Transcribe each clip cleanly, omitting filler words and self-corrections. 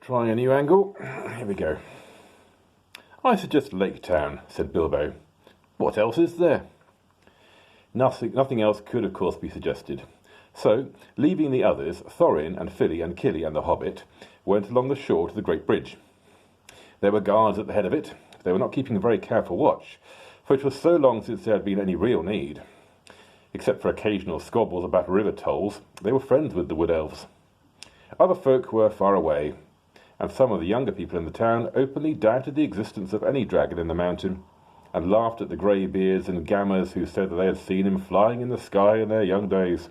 Trying a new angle. Here we go. I suggest Lake Town, said Bilbo. What else is there? Nothing else could, of course, be suggested. So, leaving the others, Thorin and Fili and Kili and the Hobbit went along the shore to the great bridge. There were guards at the head of it. They were not keeping a very careful watch, for it was so long since there had been any real need. Except for occasional squabbles about river tolls, they were friends with the Wood Elves. Other folk were far away, and some of the younger people in the town openly doubted the existence of any dragon in the mountain, and laughed at the greybeards and gammers who said that they had seen him flying in the sky in their young days.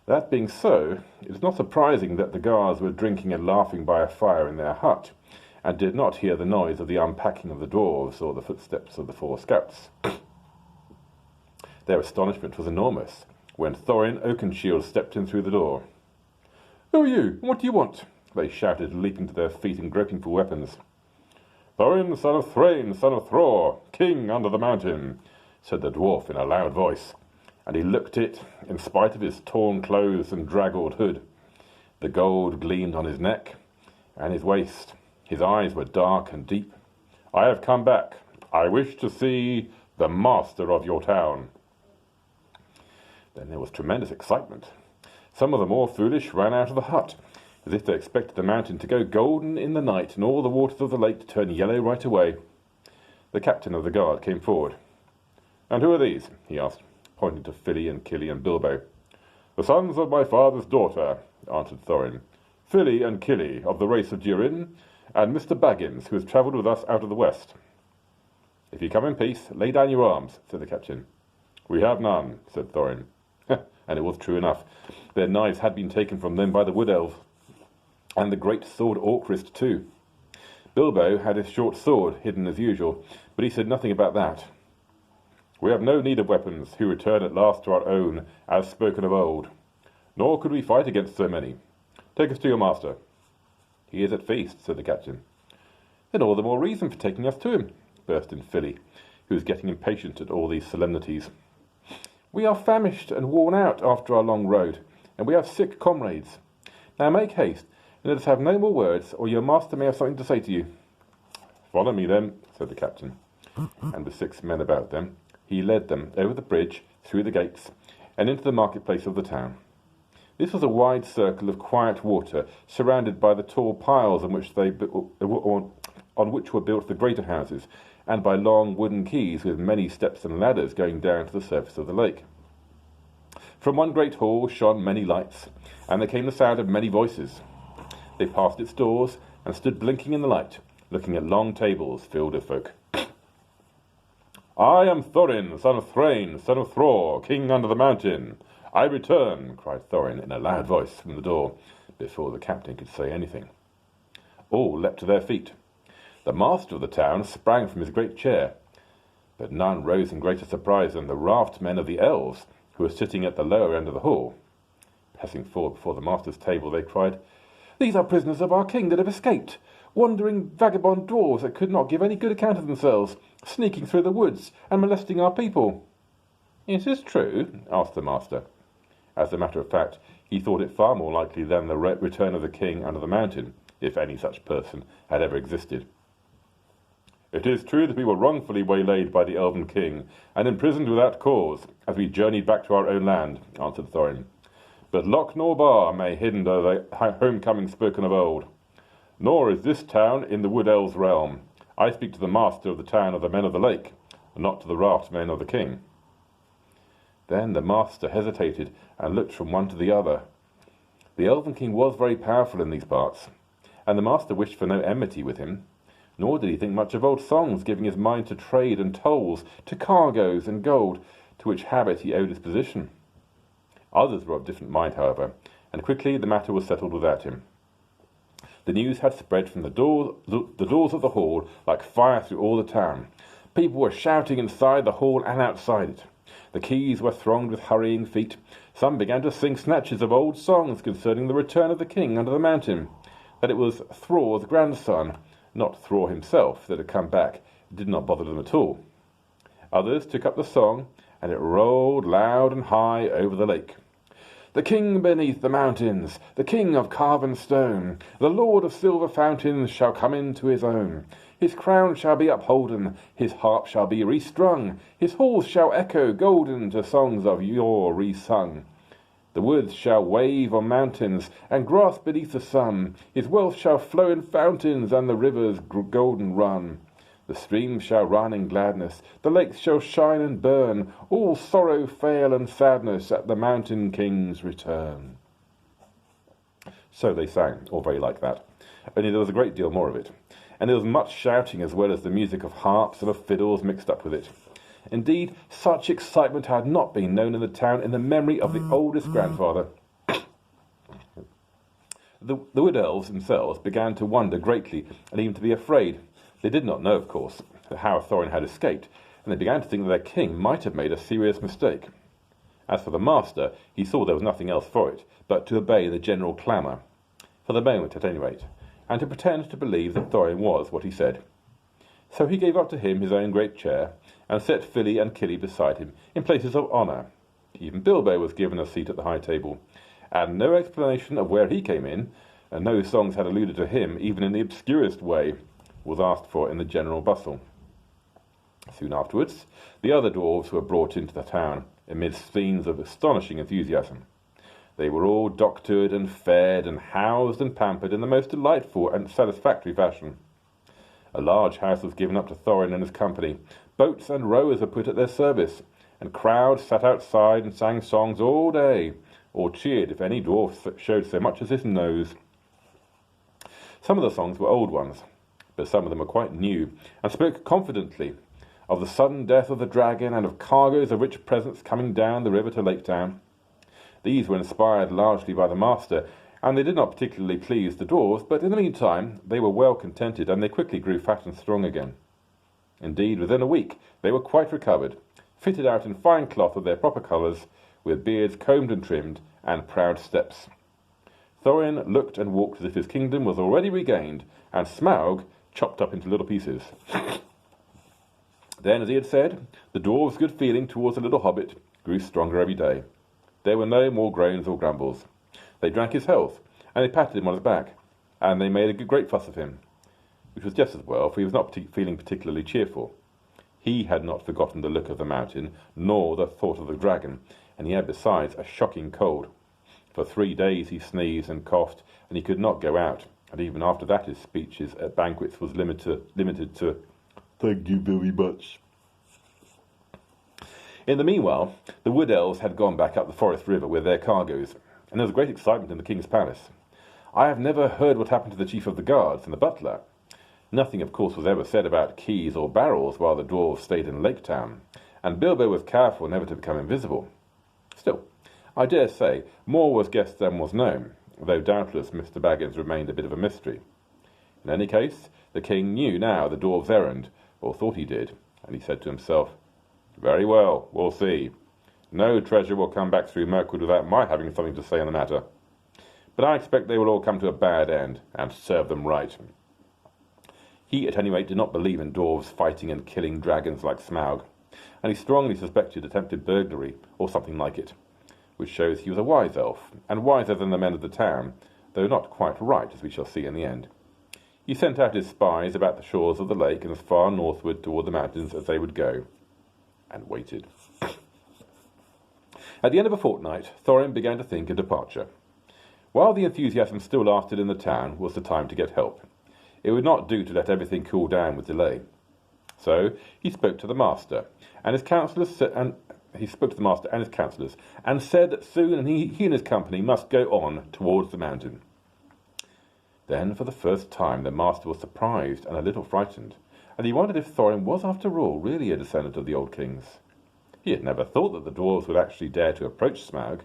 That being so, it is not surprising that the guards were drinking and laughing by a fire in their hut, and did not hear the noise of the unpacking of the dwarves or the footsteps of the 4 scouts. Their astonishment was enormous when Thorin Oakenshield stepped in through the door. "Who are you? What do you want?" they shouted, leaping to their feet and groping for weapons. "Thorin, son of Thrain, son of Thror, king under the mountain," said the dwarf in a loud voice, and he looked it, in spite of his torn clothes and draggled hood. The gold gleamed on his neck and his waist. His eyes were dark and deep. "I have come back. I wish to see the master of your town." Then there was tremendous excitement. Some of the more foolish ran out of the hut, as if they expected the mountain to go golden in the night and all the waters of the lake to turn yellow right away. The captain of the guard came forward. "And who are these?" he asked, pointing to Fili and Kili and Bilbo. "The sons of my father's daughter," answered Thorin. "Fili and Kili, of the race of Durin, and Mr. Baggins, who has travelled with us out of the west." "If you come in peace, lay down your arms," said the captain. "We have none," said Thorin. And it was true enough. Their knives had been taken from them by the Wood Elf, and the great sword Orcrist too. Bilbo had his short sword hidden as usual, but he said nothing about that. "We have no need of weapons, who return at last to our own, as spoken of old. Nor could we fight against so many. Take us to your master." "He is at feast," said the captain. "Then all the more reason for taking us to him," burst in Fili, who was getting impatient at all these solemnities. "We are famished and worn out after our long road, and we have sick comrades. Now make haste, and let us have no more words, or your master may have something to say to you." "Follow me, then," said the captain, and with 6 men about them, he led them over the bridge, through the gates, and into the marketplace of the town. This was a wide circle of quiet water, surrounded by the tall piles on which were built the greater houses, and by long wooden quays with many steps and ladders going down to the surface of the lake. From one great hall shone many lights, and there came the sound of many voices. They passed its doors and stood blinking in the light, looking at long tables filled with folk. "I am Thorin, son of Thrain, son of Thror, king under the mountain. I return," cried Thorin in a loud voice from the door, before the captain could say anything. All leapt to their feet. The master of the town sprang from his great chair, but none rose in greater surprise than the raft men of the elves, who were sitting at the lower end of the hall. Pressing forward before the master's table, they cried, "These are prisoners of our king that have escaped, wandering vagabond dwarves that could not give any good account of themselves, sneaking through the woods and molesting our people." "Is this true?" asked the master. As a matter of fact, he thought it far more likely than the return of the king under the mountain, if any such person had ever existed. "It is true that we were wrongfully waylaid by the elven king, and imprisoned without cause, as we journeyed back to our own land," answered Thorin. "But lock nor bar may hinder the homecoming spoken of old. Nor is this town in the Wood Elves' realm. I speak to the master of the town of the Men of the Lake, and not to the raft men of the king." Then the master hesitated and looked from one to the other. The elven king was very powerful in these parts, and the master wished for no enmity with him. Nor did he think much of old songs, giving his mind to trade and tolls, to cargoes and gold, to which habit he owed his position. Others were of different mind, however, and quickly the matter was settled without him. The news had spread from the doors of the hall like fire through all the town. People were shouting inside the hall and outside it. The quays were thronged with hurrying feet. Some began to sing snatches of old songs concerning the return of the king under the mountain, that it was Thror's grandson, not Thror himself, that had come back. It did not bother them at all. Others took up the song, and it rolled loud and high over the lake. The king beneath the mountains, the king of carven stone, the lord of silver fountains shall come into his own. His crown shall be upholden, his harp shall be restrung, his halls shall echo golden to songs of yore resung. The woods shall wave on mountains, and grass beneath the sun. His wealth shall flow in fountains, and the rivers golden run. The streams shall run in gladness, the lakes shall shine and burn, all sorrow fail and sadness at the mountain king's return. So they sang, all very like that, only there was a great deal more of it, and there was much shouting as well as the music of harps and of fiddles mixed up with it. Indeed, such excitement had not been known in the town in the memory of the oldest grandfather. The wood elves themselves began to wonder greatly, and even to be afraid. They did not know, of course, how Thorin had escaped, and they began to think that their king might have made a serious mistake. As for the master, he saw there was nothing else for it but to obey the general clamour, for the moment at any rate, and to pretend to believe that Thorin was what he said. So he gave up to him his own great chair, and set Fili and Kili beside him in places of honour. Even Bilbo was given a seat at the high table, and no explanation of where he came in, and no songs had alluded to him, even in the obscurest way, was asked for in the general bustle. Soon afterwards, the other dwarves were brought into the town, amidst scenes of astonishing enthusiasm. They were all doctored and fed and housed and pampered in the most delightful and satisfactory fashion. A large house was given up to Thorin and his company. Boats and rowers were put at their service, and crowds sat outside and sang songs all day, or cheered if any dwarf showed so much as his nose. Some of the songs were old ones, but some of them were quite new, and spoke confidently of the sudden death of the dragon and of cargoes of rich presents coming down the river to Lake Town. These were inspired largely by the master, and they did not particularly please the dwarves, but in the meantime they were well contented, and they quickly grew fat and strong again. Indeed, within a week they were quite recovered, fitted out in fine cloth of their proper colours, with beards combed and trimmed, and proud steps. Thorin looked and walked as if his kingdom was already regained, and Smaug chopped up into little pieces. Then, as he had said, the dwarves' good feeling towards the little hobbit grew stronger every day. There were no more groans or grumbles. They drank his health, and they patted him on his back, and they made a great fuss of him, which was just as well, for he was not feeling particularly cheerful. He had not forgotten the look of the mountain, nor the thought of the dragon, and he had besides a shocking cold. For 3 days he sneezed and coughed, and he could not go out, and even after that his speeches at banquets was limited to "Thank you very much." In the meanwhile, the wood elves had gone back up the forest river with their cargoes, and there was great excitement in the king's palace. I have never heard what happened to the chief of the guards and the butler. Nothing, of course, was ever said about keys or barrels while the dwarves stayed in Lake Town, and Bilbo was careful never to become invisible. Still, I dare say more was guessed than was known, though doubtless Mr. Baggins remained a bit of a mystery. In any case, the king knew now the dwarves' errand, or thought he did, and he said to himself, "Very well, we'll see. No treasure will come back through Mirkwood without my having something to say on the matter. But I expect they will all come to a bad end, and serve them right." He, at any rate, did not believe in dwarves fighting and killing dragons like Smaug, and he strongly suspected attempted burglary, or something like it, which shows he was a wise elf, and wiser than the men of the town, though not quite right, as we shall see in the end. He sent out his spies about the shores of the lake and as far northward toward the mountains as they would go, and waited. At the end of a fortnight, Thorin began to think of departure. While the enthusiasm still lasted in the town was the time to get help. It would not do to let everything cool down with delay. So he spoke to the master and his councillors, and said that soon he and his company must go on towards the mountain. Then, for the first time, the master was surprised and a little frightened, and he wondered if Thorin was, after all, really a descendant of the old kings. He had never thought that the dwarves would actually dare to approach Smaug,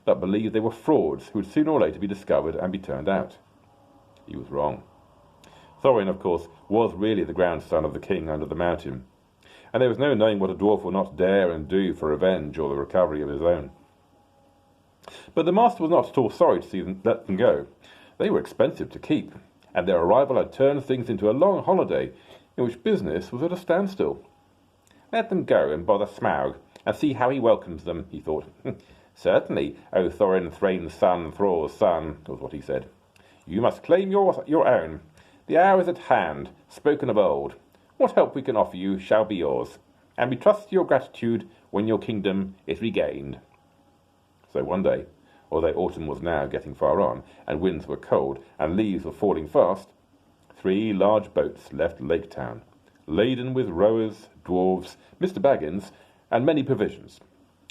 but believed they were frauds who would sooner or later be discovered and be turned out. He was wrong. Thorin, of course, was really the grandson of the king under the mountain, and there was no knowing what a dwarf would not dare and do for revenge or the recovery of his own. But the master was not at all sorry to see them let them go. They were expensive to keep, and their arrival had turned things into a long holiday in which business was at a standstill. Let them go and bother Smaug, and see how he welcomes them, he thought. Certainly, O Thorin, Thrain's son, Thror's son, was what he said. You must claim your own. The hour is at hand, spoken of old. What help we can offer you shall be yours, and we trust your gratitude when your kingdom is regained. So one day, although autumn was now getting far on, and winds were cold, and leaves were falling fast, 3 large boats left Lake Town, laden with rowers, dwarves, Mr. Baggins, and many provisions.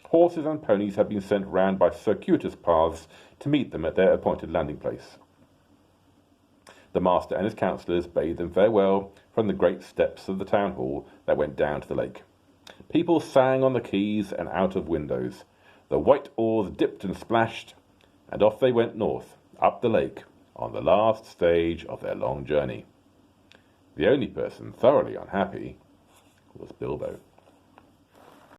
Horses and ponies had been sent round by circuitous paths to meet them at their appointed landing place. The master and his councillors bade them farewell from the great steps of the town hall that went down to the lake. People sang on the quays and out of windows. The white oars dipped and splashed, and off they went north, up the lake, on the last stage of their long journey. The only person thoroughly unhappy was Bilbo.